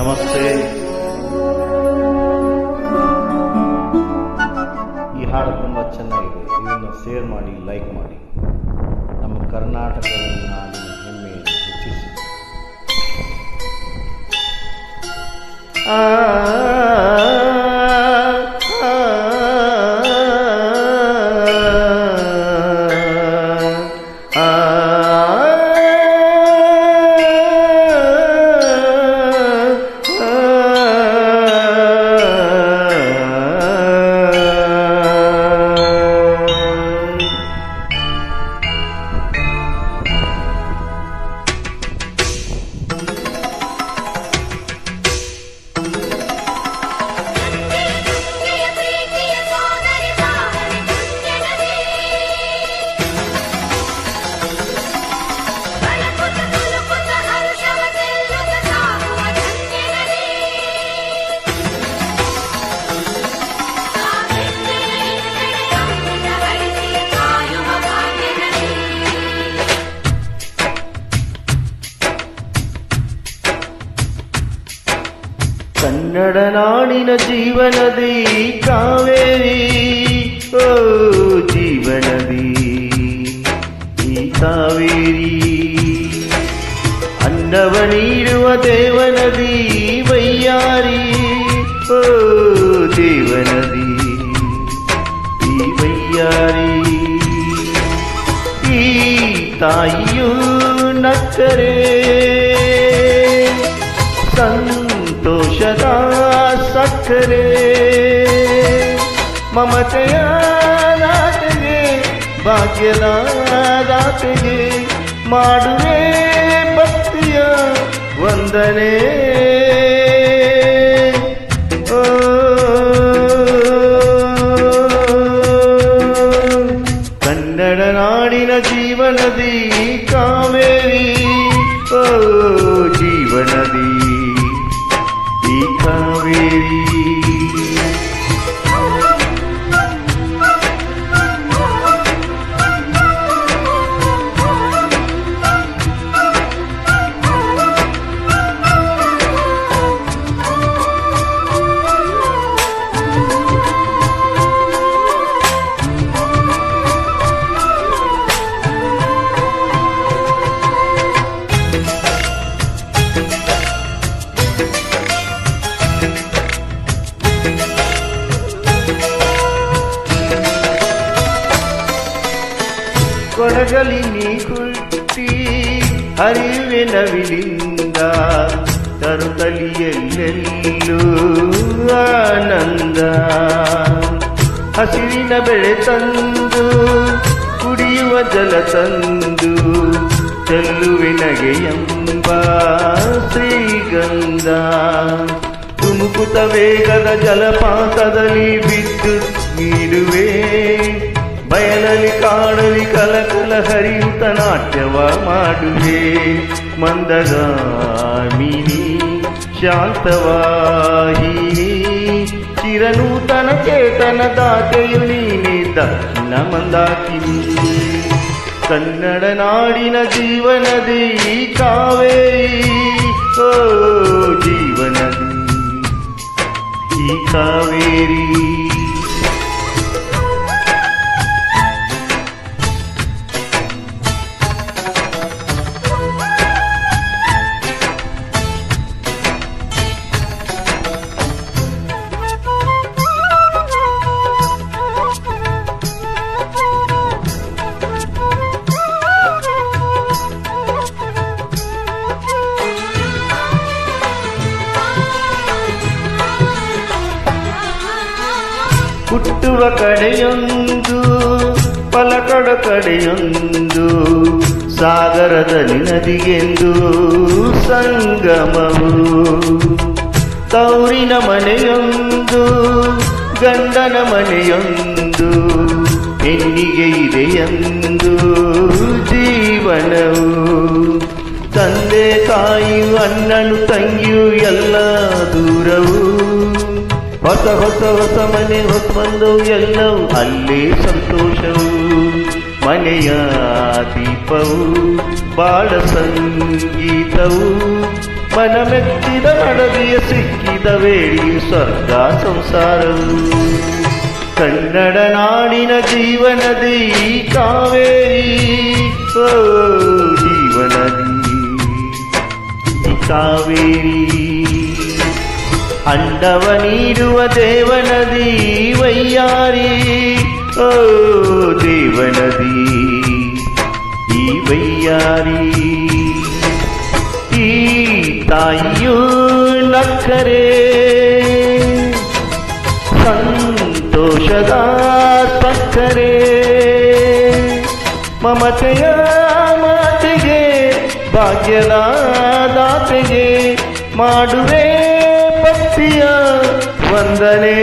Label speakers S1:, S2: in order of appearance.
S1: ನಮಸ್ತೆ. ಈ ಹಾಡು ತುಂಬ ಚೆನ್ನಾಗಿದೆ. ಇದನ್ನು ಶೇರ್ ಮಾಡಿ, ಲೈಕ್ ಮಾಡಿ. ನಮ್ಮ ಕರ್ನಾಟಕದ ನಾಡಿನ ಹೆಮ್ಮೆಯನ್ನು ಹೆಚ್ಚಿಸಿ. ಕನ್ನಡ ನಾಡಿನ ಜೀವನದಿ ಕಾವೇರಿ, ಓ ಜೀವನದಿ ಈ ಕಾವೇರಿ. ಅನ್ನವ ನೀಡುವ ದೇವನದಿ ವೈಯಾರಿ, ಓ ದೇವನದಿ ಈ ವೈಯಾರಿ. ಈ ತಾಯಿಯು ನಕ್ಕರೆ ಸಂತೋಷದ ಸಕ್ಕರೆ, ಮಮತೆಯ ನಾಟೆಗೆ ಭಾಗ್ಯದ ದಾತೆಗೆ ಮಾಡುವೆ ಭಕ್ತಿಯ ವಂದನೆ. ಓ ಕನ್ನಡ ನಾಡಿನ ಜೀವನದಿ ಕಾವೇರಿ, ಓ ಜೀವನದಿ ಈ ಕಾವೇರಿ. ಕೊಡಗಲಿ ನೀ ಹುಟ್ಟಿ ಹರಿವೆ ನವಿಲಿಂದ, ತರುತ್ತಲಿ ಎಲ್ಲೆಲ್ಲೂ ಆನಂದ. ಹಸಿರಿನ ಬೆಳೆ ತಂದು ಕುಡಿಯುವ ಜಲ ತಂದು ಚೆಲ್ಲುವೆ ನಗೆಯೆಂಬ ಶ್ರೀಗಂಧ. ತುಮುಕುತ ವೇಗದ ಜಲಪಾತದಲ್ಲಿ ವಿದ್ಯುತ್ ನೀಡುವೆ, ಬಯಲಲ್ಲಿ ಕಾಡಲಿ ಕಲಕಲ ಹರಿಯುತ್ತ ನಾಟ್ಯವ ಮಾಡುವೆ. ಮಂದಗಾಮಿನಿ ಶಾಂತವಾಹಿನಿ ಚಿರನೂತನ ಚೇತನ ದಾತೆಯು ನೀನೆ ದಕ್ಷಿಣ ಮಂದಾಕಿನಿ. ಕನ್ನಡ ನಾಡಿನ ಜೀವನದಿ ಕಾವೇರಿ, ಓ ಜೀವನದಿ ಈ ಕಾವೇರಿ. ಹುಟ್ಟುವ ಕಡೆಯೊಂದು ಪಲಕಡ ಕಡೆಯೊಂದು, ಸಾಗರದಲ್ಲಿ ನದಿಗೆಂದು ಸಂಗಮವು. ತೌರಿನ ಮನೆಯೊಂದು ಗಂಡನ ಮನೆಯೊಂದು, ಹೆಣ್ಣಿಗೆ ಇದೆಯೆಂದು ಜೀವನವು. ತಂದೆ ತಾಯಿಯು ಅಣ್ಣನು ತಂಗಿಯು ಎಲ್ಲ ದೂರವು. ಹೊಸ ಹೊಸ ಹೊಸ ಮನೆ ಹೊಸಬಂದವು ಎಲ್ಲವೂ ಅಲ್ಲೇ ಸಂತೋಷವು. ಮನೆಯ ದೀಪವು ಬಾಳ ಸಂಗೀತವು ಮನಮೆತ್ತಿದ ಮಡದಿಯ ಸಿಕ್ಕಿದ ವೇಳಿ ಸ್ವರ್ಗ ಸಂಸಾರವು ಕನ್ನಡ ನಾಡಿನ ಜೀವನದಿ ಕಾವೇರಿ ಓ ಜೀವನದಿ ಕಾವೇರಿ ಅಂಡವ ನೀಡುವ ದೇವನದಿ ವೈಯಾರಿ ಓ ದೇವನದಿ ಈ ವೈಯಾರಿ ಈ ತಾಯಿಯೂ ನಕ್ಕರೆ ಸಂತೋಷದ ಸಕ್ಕರೆ ಮಮತೆಯ ಮಾತೆಗೆ ಭಾಗ್ಯದ ದಾತೆಗೆ ಮಾಡುವೆ ಭಕ್ತಿಯ ವಂದನೆ